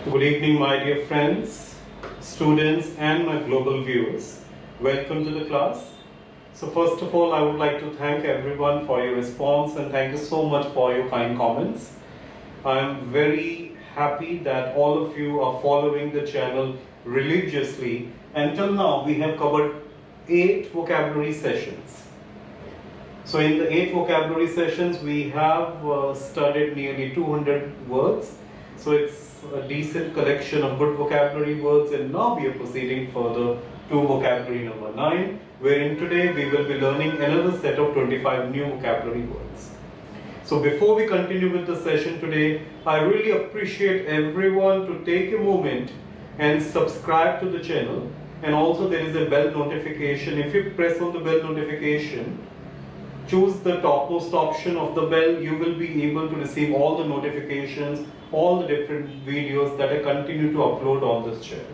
Good evening, my dear friends, students, and my global viewers. Welcome to the class. So, first of all, I would like to thank everyone for your response and thank you so much for your kind comments. I am very happy that all of you are following the channel religiously. Until now, we have covered 8 vocabulary sessions. So, in the 8 vocabulary sessions, we have studied nearly 200 words. So, it's a decent collection of good vocabulary words, and now we are proceeding further to vocabulary number 9, wherein today we will be learning another set of 25 new vocabulary words. So before we continue with the session today, I really appreciate everyone to take a moment and subscribe to the channel, and also there is a bell notification. If you press on the bell notification, choose the topmost option of the bell, you will be able to receive all the notifications, all the different videos that I continue to upload on this channel.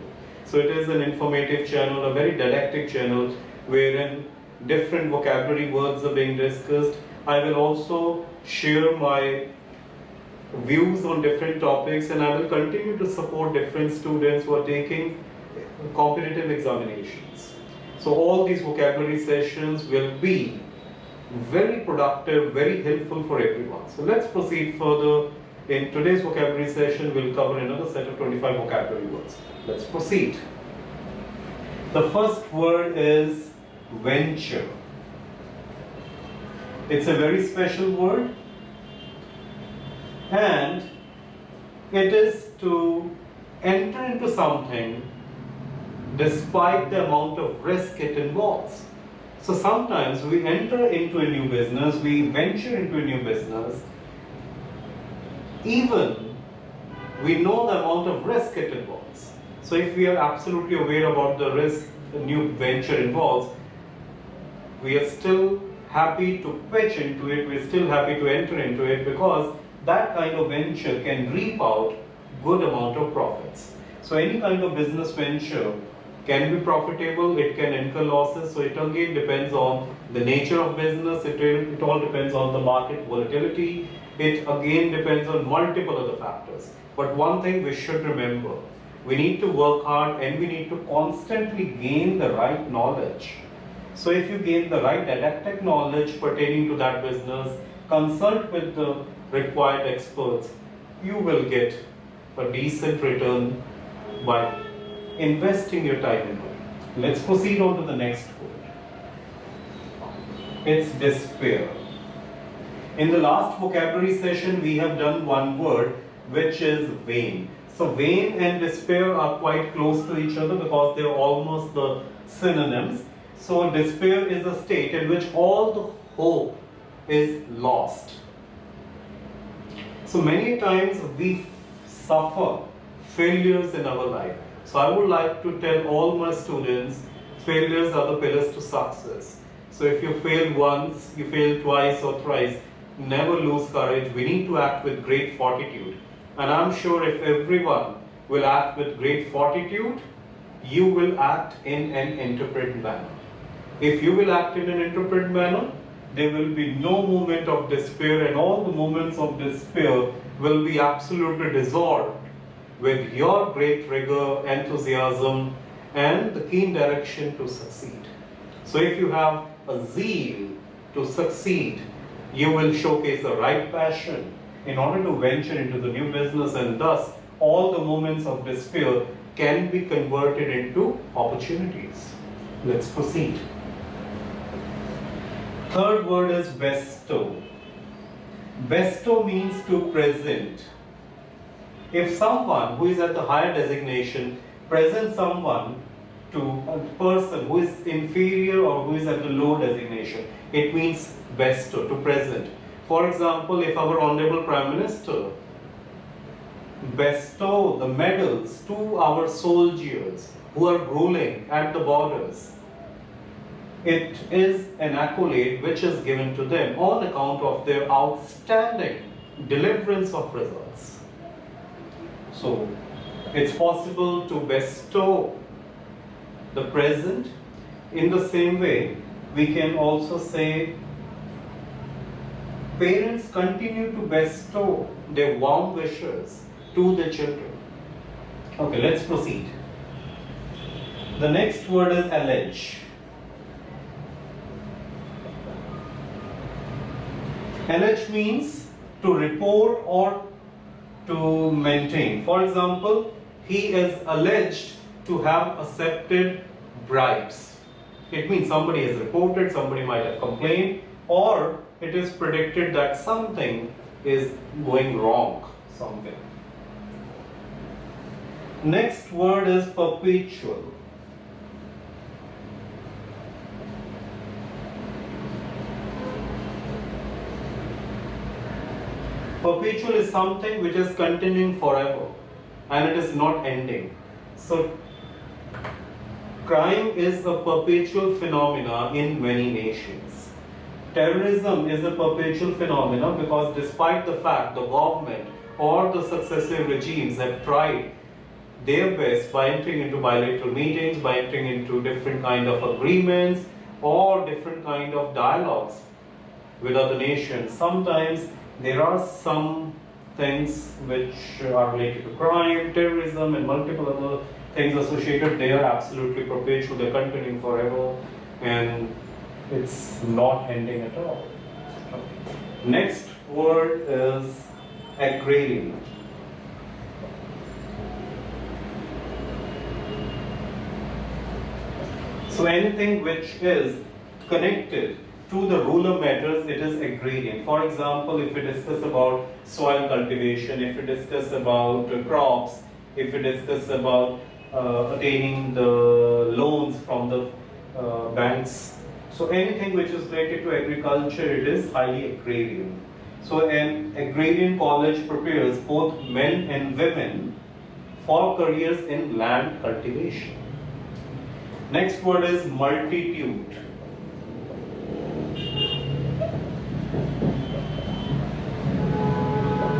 So it is an informative channel, a very didactic channel, wherein different vocabulary words are being discussed. I will also share my views on different topics, and I will continue to support different students who are taking competitive examinations. So all these vocabulary sessions will be very productive, very helpful for everyone. So let's proceed further. In today's vocabulary session, we'll cover another set of 25 vocabulary words. Let's proceed. The first word is venture. It's a very special word, and it is to enter into something despite the amount of risk it involves. So sometimes we enter into a new business, we venture into a new business, even we know the amount of risk it involves. So if we are absolutely aware about the risk the new venture involves, we are still happy to pitch into it, we are still happy to enter into it, because that kind of venture can reap out good amount of profits. So any kind of business venture can be profitable, it can incur losses, so it again depends on the nature of business, it all depends on the market volatility, it again depends on multiple other factors. But one thing we should remember, we need to work hard and we need to constantly gain the right knowledge. So if you gain the right didactic knowledge pertaining to that business, consult with the required experts, you will get a decent return by investing your time into it. Let's proceed on to the next word. It's despair. In the last vocabulary session, we have done one word, which is vain. So vain and despair are quite close to each other because they are almost the synonyms. So despair is a state in which all the hope is lost. So many times we suffer failures in our life. So I would like to tell all my students, failures are the pillars to success. So if you fail once, you fail twice or thrice, never lose courage. We need to act with great fortitude. And I'm sure if everyone will act with great fortitude, you will act in an interpreted manner. If you will act in an interpreted manner, there will be no moment of despair, and all the moments of despair will be absolutely dissolved with your great rigor, enthusiasm, and the keen direction to succeed. So if you have a zeal to succeed, you will showcase the right passion in order to venture into the new business, and thus all the moments of despair can be converted into opportunities. Let's proceed. Third word is bestow. Bestow means to present. If someone who is at the higher designation presents someone to a person who is inferior or who is at the low designation, it means bestow, to present. For example, if our Honorable Prime Minister bestow the medals to our soldiers who are grueling at the borders, it is an accolade which is given to them on account of their outstanding deliverance of results. So it's possible to bestow the present. In the same way, we can also say parents continue to bestow their warm wishes to their children. Okay, let's proceed. The next word is allege. Allege means to report or to maintain. For example, he is alleged to have accepted bribes. It means somebody has reported, somebody might have complained, or it is predicted that something is going wrong, something. Next word is perpetual. Perpetual is something which is continuing forever and it is not ending. So, crime is a perpetual phenomena in many nations. Terrorism is a perpetual phenomena because despite the fact the government or the successive regimes have tried their best by entering into bilateral meetings, by entering into different kind of agreements or different kind of dialogues with other nations, sometimes there are some things which are related to crime, terrorism, and multiple other things associated. They are absolutely perpetual, they're continuing forever, and it's not ending at all. Next word is agrarian. So anything which is connected to the ruler matters, it is agrarian. For example, if we discuss about soil cultivation, if we discuss about crops, if we discuss about attaining the loans from the banks, so anything which is related to agriculture, it is highly agrarian. So an agrarian college prepares both men and women for careers in land cultivation. Next word is multitude.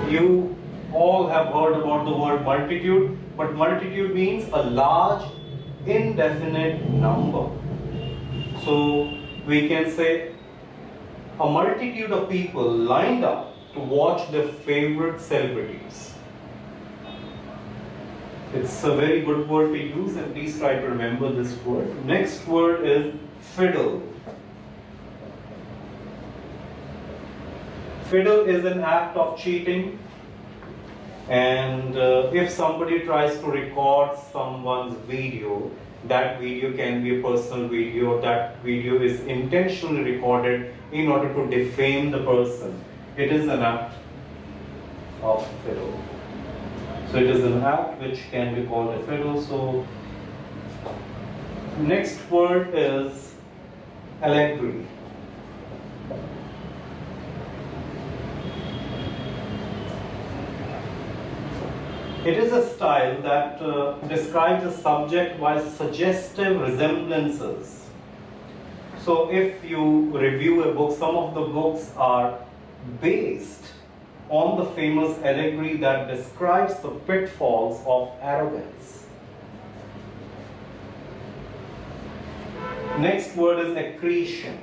You all have heard about the word multitude, but multitude means a large, indefinite number. So we can say a multitude of people lined up to watch their favorite celebrities. It's a very good word to use, and please try to remember this word. Next word is fiddle. Fiddle is an act of cheating, and if somebody tries to record someone's video, that video can be a personal video, that video is intentionally recorded in order to defame the person. It is an act of fiddle. So it is an act which can be called a fiddle. So next word is allegory. It is a style that describes a subject by suggestive resemblances. So if you review a book, some of the books are based on the famous allegory that describes the pitfalls of arrogance. Next word is accretion.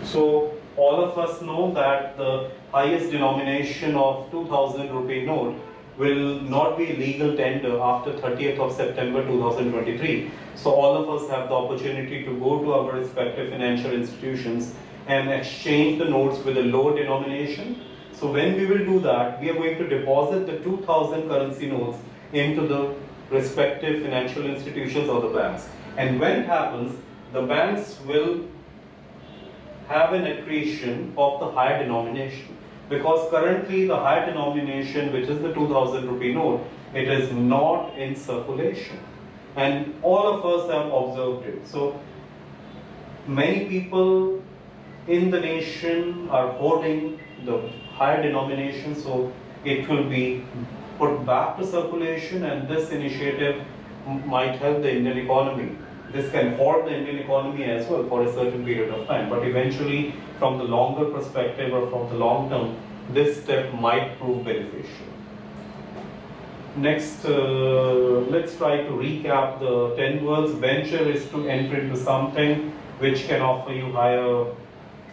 So all of us know that the highest denomination of 2000 rupee note will not be legal tender after 30th of September 2023. So all of us have the opportunity to go to our respective financial institutions and exchange the notes with a lower denomination. So when we will do that, we are going to deposit the 2000 currency notes into the respective financial institutions or the banks. And when it happens, the banks will have an accretion of the higher denomination, because currently the higher denomination, which is the 2000 rupee note, it is not in circulation, and all of us have observed it. So many people in the nation are holding the higher denomination, so it will be put back to circulation, and this initiative might help the Indian economy. This can halt the Indian economy as well for a certain period of time, but eventually from the longer perspective or from the long term, this step might prove beneficial. Next, let's try to recap the 10 words. Venture is to enter into something which can offer you higher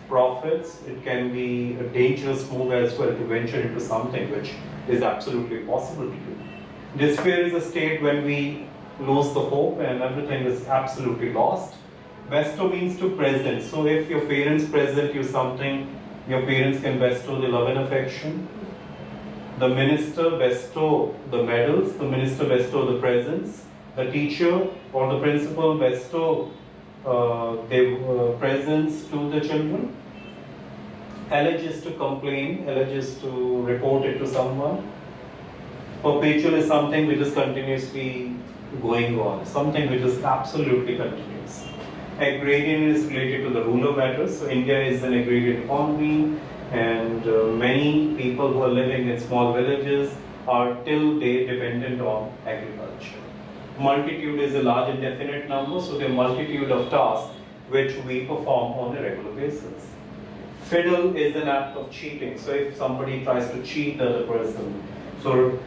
profits. It can be a dangerous move as well to venture into something which is absolutely possible to do. Despair is a state when we lose the hope and everything is absolutely lost. Bestow means to present. So if your parents present you something, your parents can bestow the love and affection. The minister bestow the medals, the minister bestow the presents. The teacher or the principal bestow their presents to the children. Allege is to complain, allege is to report it to someone. Perpetual is something which is continuously going on, something which is absolutely continuous. Agrarian is related to the rural matters. So India is an agrarian economy, and many people who are living in small villages are till date dependent on agriculture. Multitude is a large indefinite number, so there are multitude of tasks which we perform on a regular basis. Fiddle is an act of cheating. So if somebody tries to cheat the other person, so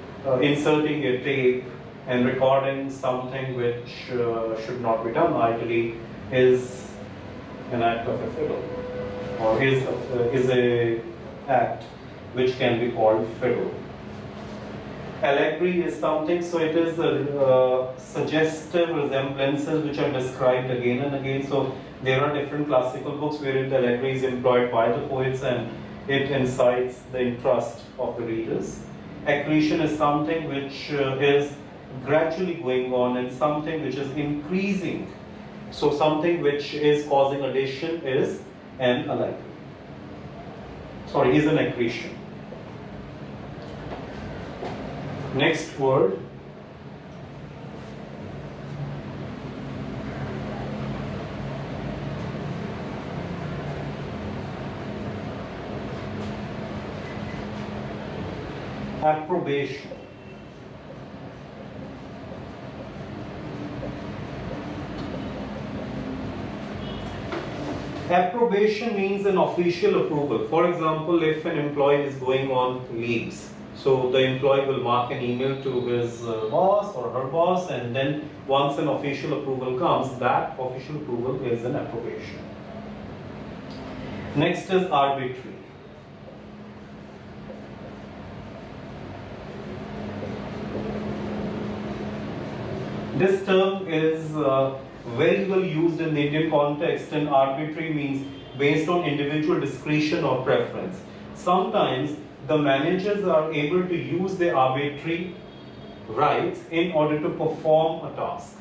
inserting a tape and recording something which should not be done idly is an act of a fiddle, or is a act which can be called fiddle. Allegory is something, so it is suggestive resemblances which are described again and again. So there are different classical books wherein the allegory is employed by the poets and it incites the interest of the readers. Accretion is something which is gradually going on and something which is increasing. So something which is causing addition is an allegory. Sorry, is an accretion. Next word. Approbation. Approbation means an official approval. For example, if an employee is going on leaves, so the employee will mark an email to his boss or her boss, and then once an official approval comes, that official approval is an approbation. Next is arbitrary. This term is very well used in the Indian context, and arbitrary means based on individual discretion or preference. Sometimes the managers are able to use their arbitrary rights in order to perform a task.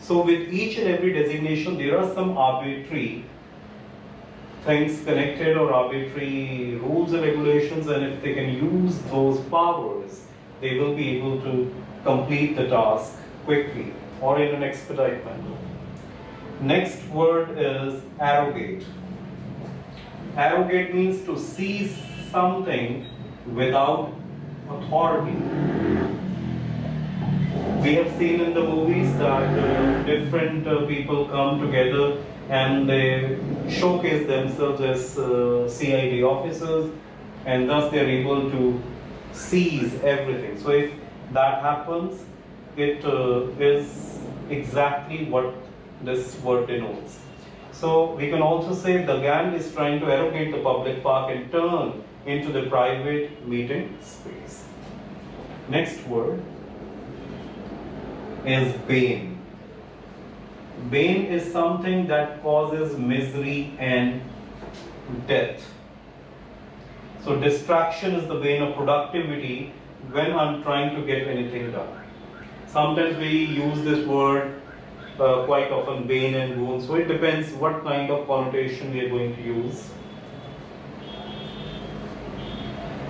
So with each and every designation, there are some arbitrary things connected or arbitrary rules and regulations, and if they can use those powers, they will be able to complete the task quickly or in an expedite manner. Next word is arrogate. Arrogate means to seize something without authority. We have seen in the movies that different people come together and they showcase themselves as CID officers, and thus they are able to seize everything. So if that happens, it is exactly what this word denotes. So we can also say the gang is trying to arrogate the public park and turn into the private meeting space. Next word is bane. Bane is something that causes misery and death. So distraction is the bane of productivity when I'm trying to get anything done. Sometimes we use this word quite often, bane and boon. So it depends what kind of connotation we are going to use.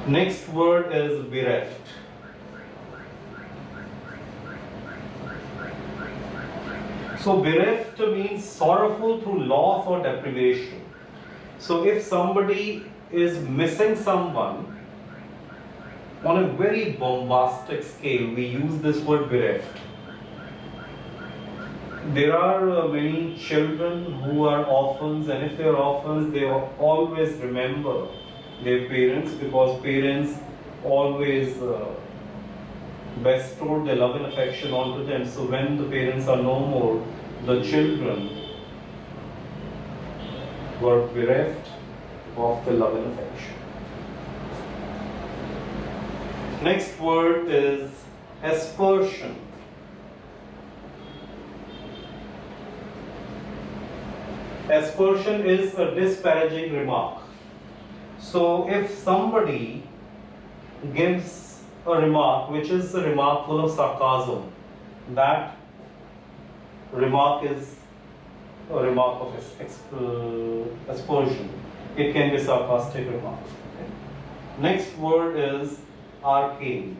Next word is bereft. So bereft means sorrowful through loss or deprivation. So if somebody is missing someone, on a very bombastic scale, we use this word bereft. There are many children who are orphans, and if they are orphans, they always remember their parents, because parents always bestowed their love and affection onto them. So when the parents are no more, the children were bereft of the love and affection. Next word is aspersion. Aspersion is a disparaging remark. So if somebody gives a remark which is a remark full of sarcasm, that remark is a remark of aspersion. It can be a sarcastic remark. Okay. Next word is arcane.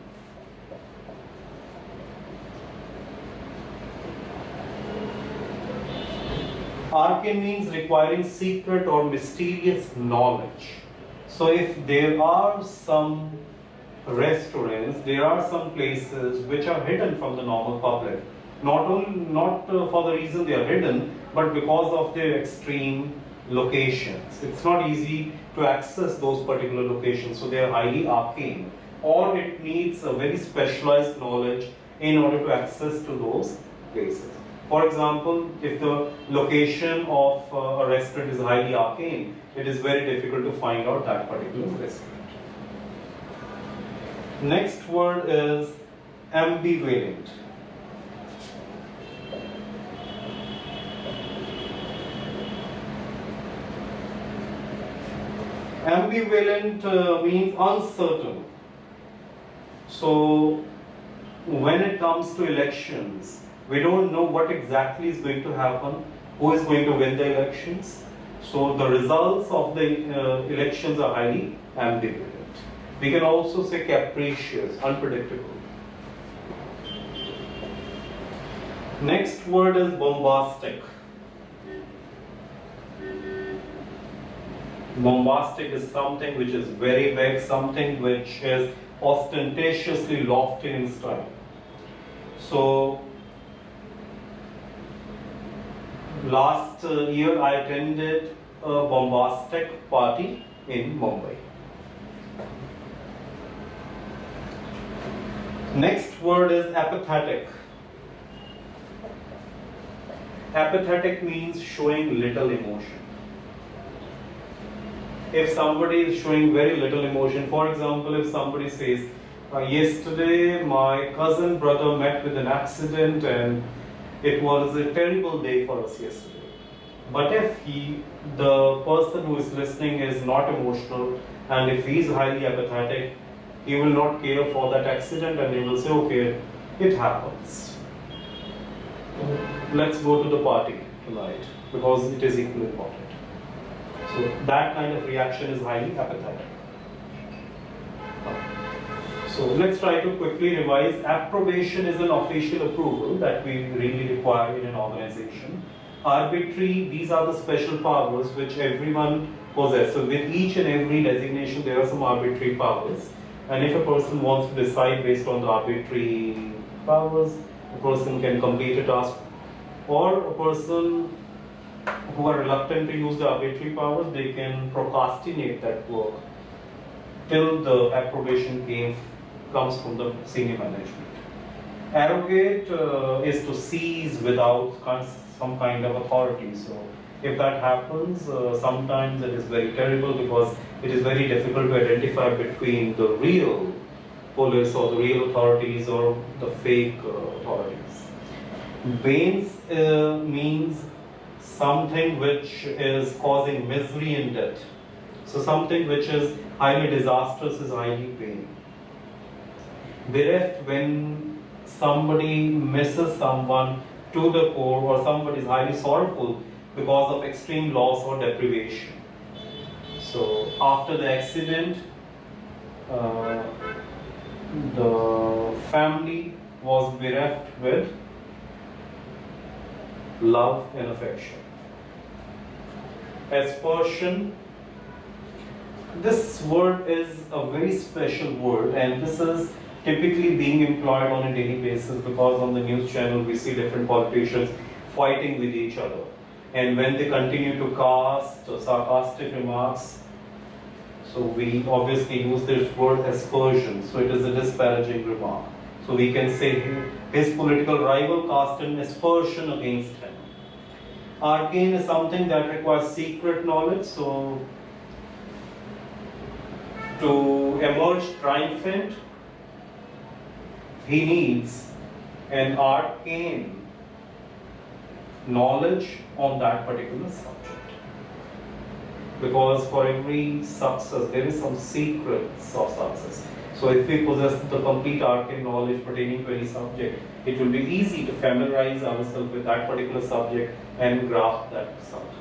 Arcane means requiring secret or mysterious knowledge. So if there are some restaurants, there are some places which are hidden from the normal public, not for the reason they are hidden, but because of their extreme locations. It's not easy to access those particular locations, so they are highly arcane, or it needs a very specialized knowledge in order to access to those places. For example, if the location of a restaurant is highly arcane, it is very difficult to find out that particular restaurant. Next word is ambivalent. Ambivalent means uncertain. So when it comes to elections, we don't know what exactly is going to happen, who is going to win the elections. So the results of the elections are highly ambivalent. We can also say capricious, unpredictable. Next word is bombastic. Bombastic is something which is very big, something which is ostentatiously lofty in style. So last year I attended a bombastic party in Mumbai. Next word is apathetic. Apathetic means showing little emotion. If somebody is showing very little emotion, for example, if somebody says, yesterday my cousin brother met with an accident and it was a terrible day for us yesterday. But if the person who is listening is not emotional, and if he is highly apathetic, he will not care for that accident and he will say, okay, it happens. Let's go to the party tonight because it is equally important. So that kind of reaction is highly apathetic. So let's try to quickly revise. Approbation is an official approval that we really require in an organization. Arbitrary, these are the special powers which everyone possesses. So with each and every designation, there are some arbitrary powers. And if a person wants to decide based on the arbitrary powers, a person can complete a task. Or a person who are reluctant to use the arbitrary powers, they can procrastinate that work till the approbation comes from the senior management. Arrogate is to seize without some kind of authority. So if that happens, sometimes it is very terrible because it is very difficult to identify between the real police or the real authorities or the fake authorities. Banes means something which is causing misery and death. So something which is highly disastrous is highly pain. Bereft, when somebody misses someone to the core or somebody is highly sorrowful because of extreme loss or deprivation. So after the accident, the family was bereft with love and affection. Aspersion. This word is a very special word, and this is typically being employed on a daily basis because on the news channel we see different politicians fighting with each other. And when they continue to cast sarcastic remarks, so we obviously use this word aspersion. So it is a disparaging remark. So we can say his political rival cast an aspersion against him. Arcane is something that requires secret knowledge. So to emerge triumphant, he needs an arcane knowledge on that particular subject. Because for every success, there is some secrets of success. So if we possess the complete arcane knowledge pertaining to any subject, it will be easy to familiarize ourselves with that particular subject and grasp that subject.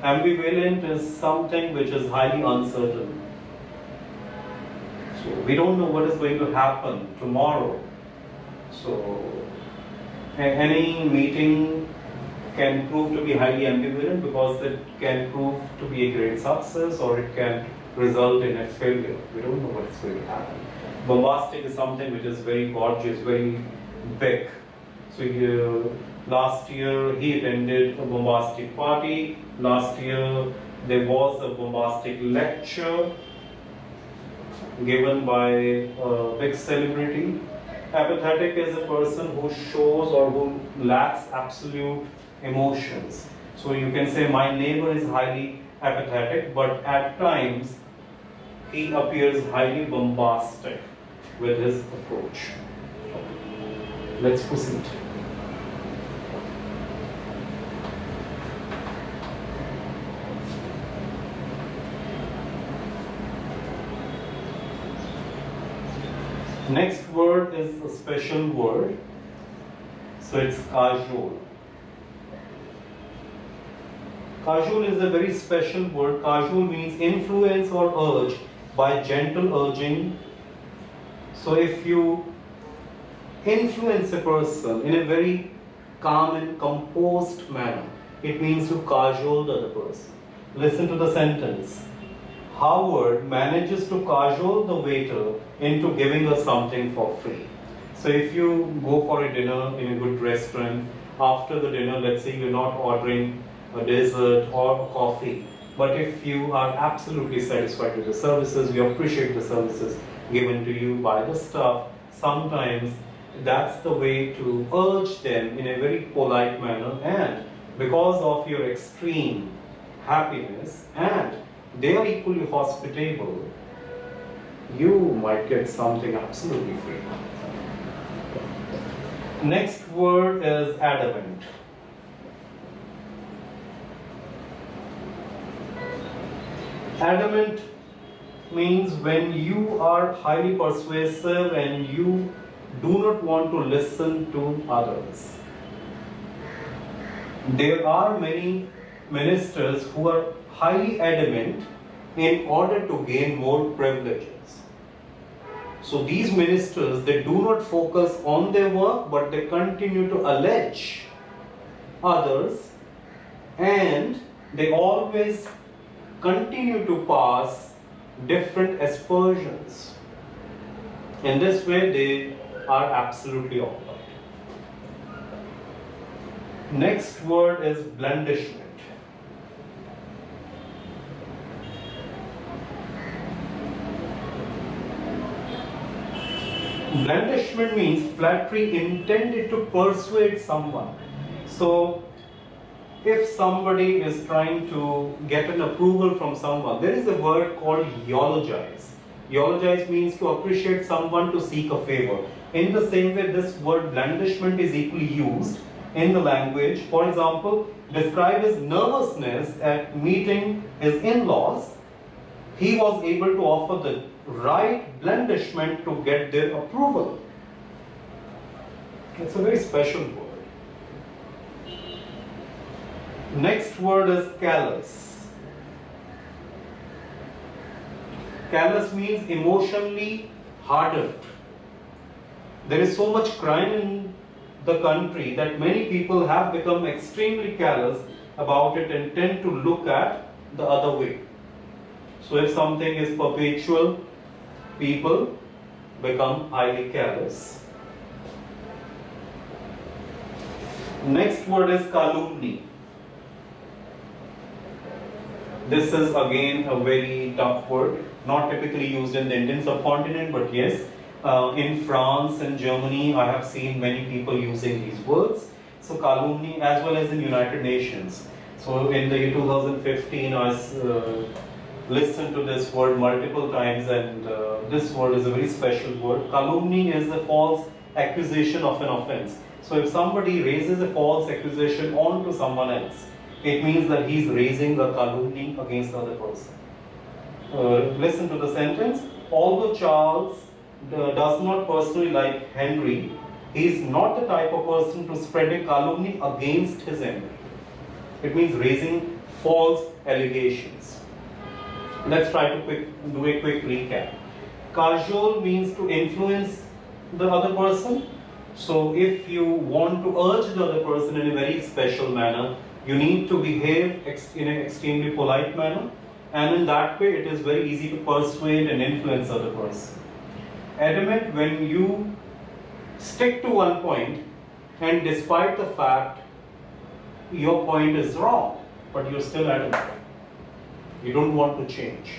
Ambivalent is something which is highly uncertain. So we don't know what is going to happen tomorrow. So any meeting can prove to be highly ambivalent because it can prove to be a great success or it can result in a failure. We don't know what is going to happen. Bombastic is something which is very gorgeous, very big. So last year he attended a bombastic party. Last year there was a bombastic lecture given by a big celebrity. Apathetic is a person who shows or who lacks absolute emotions. So you can say my neighbor is highly apathetic, but at times he appears highly bombastic with his approach. Let's proceed. Next word is a special word. So it's casual. Casual is a very special word. Casual means influence or urge by gentle urging. So if you influence a person in a very calm and composed manner, it means to cajole the other person. Listen to the sentence. Howard manages to cajole the waiter into giving us something for free. So if you go for a dinner in a good restaurant, after the dinner, let's say you're not ordering a dessert or coffee, but if you are absolutely satisfied with the services, you appreciate the services given to you by the staff, sometimes that's the way to urge them in a very polite manner, and because of your extreme happiness and they are equally hospitable, you might get something absolutely free. Next word is adamant. Adamant means when you are highly persuasive and you do not want to listen to others. There are many ministers who are highly adamant in order to gain more privileges. So these ministers, they do not focus on their work, but they continue to allege others, and they always continue to pass different aspersions. In this way, they are absolutely all right. Next word is blandishment. Blandishment means flattery intended to persuade someone. So, if somebody is trying to get an approval from someone, there is a word called eulogize. Eulogize means to appreciate someone, to seek a favor. In the same way, this word blandishment is equally used in the language. For example, describe his nervousness at meeting his in-laws. He was able to offer the right blandishment to get their approval. It's a very special word. Next word is callous. Callous means emotionally hardened. There is so much crime in the country that many people have become extremely callous about it and tend to look at the other way. So if something is perpetual, people become highly callous. Next word is calumny. This is again a very tough word, not typically used in the Indian subcontinent, but yes, in France and Germany, I have seen many people using these words. So calumny, as well as in United Nations. So in the year 2015, listened to this word multiple times, and this word is a very special word. Calumny is a false accusation of an offense. So if somebody raises a false accusation onto someone else, it means that he's raising a calumny against the other person. Listen to the sentence. Although Charles does not personally like Henry, he is not the type of person to spread a calumny against his enemy. It means raising false allegations. Let's try to do a quick recap. Cajole means to influence the other person. So if you want to urge the other person in a very special manner, you need to behave in an extremely polite manner, and in that way it is very easy to persuade and influence the other person. Adamant, when you stick to one point and despite the fact your point is wrong, but you're still adamant. You don't want to change.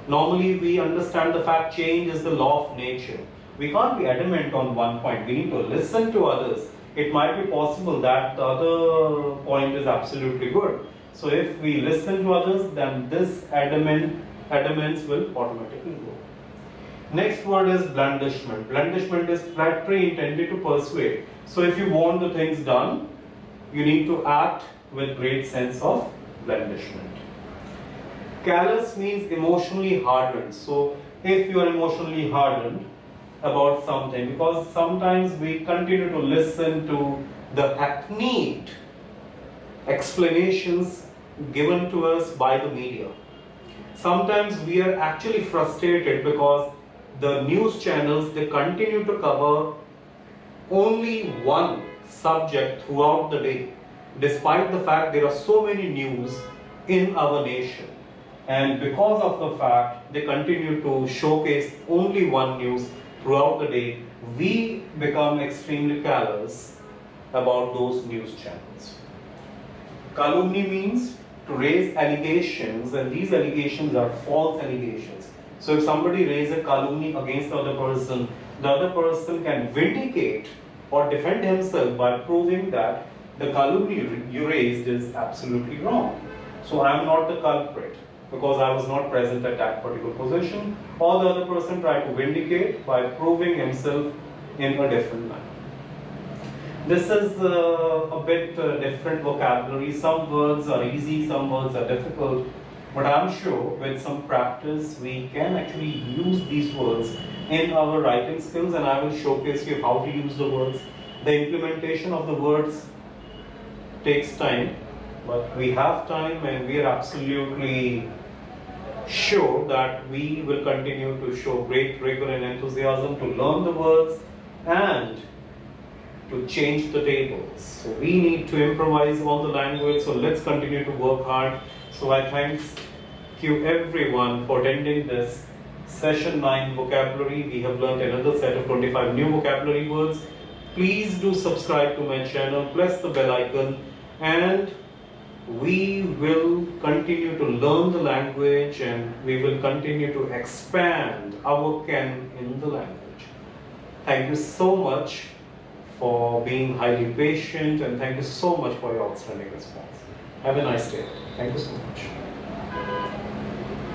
Normally we understand the fact change is the law of nature. We can't be adamant on one point. We need to listen to others. It might be possible that the other point is absolutely good. So if we listen to others, then this adamance will automatically go. Next word is blandishment. Blandishment is flattery intended to persuade. So if you want the things done, you need to act with great sense of blandishment. Callous means emotionally hardened. So if you are emotionally hardened about something, because sometimes we continue to listen to the hackneyed explanations given to us by the media. Sometimes we are actually frustrated because the news channels, they continue to cover only one subject throughout the day, despite the fact there are so many news in our nation. And because of the fact they continue to showcase only one news throughout the day, we become extremely callous about those news channels. Calumny means to raise allegations, and these allegations are false allegations. So if somebody raises a calumny against the other person can vindicate or defend himself by proving that the calumny you raised is absolutely wrong. So I am not the culprit because I was not present at that particular position, or the other person tried to vindicate by proving himself in a different manner. This is a bit different vocabulary. Some words are easy, some words are difficult, but I'm sure with some practice we can actually use these words in our writing skills, and I will showcase you how to use the words. The implementation of the words takes time, but we have time, and we are absolutely sure that we will continue to show great rigor and enthusiasm to learn the words and to change the tables. So we need to improvise on the language, so let's continue to work hard. So I thank you everyone for attending this session 9 vocabulary. We have learned another set of 25 new vocabulary words. Please do subscribe to my channel, press the bell icon, and we will continue to learn the language, and we will continue to expand our ken in the language. Thank you so much for being highly patient, and thank you so much for your outstanding response. Have a nice day. Thank you so much.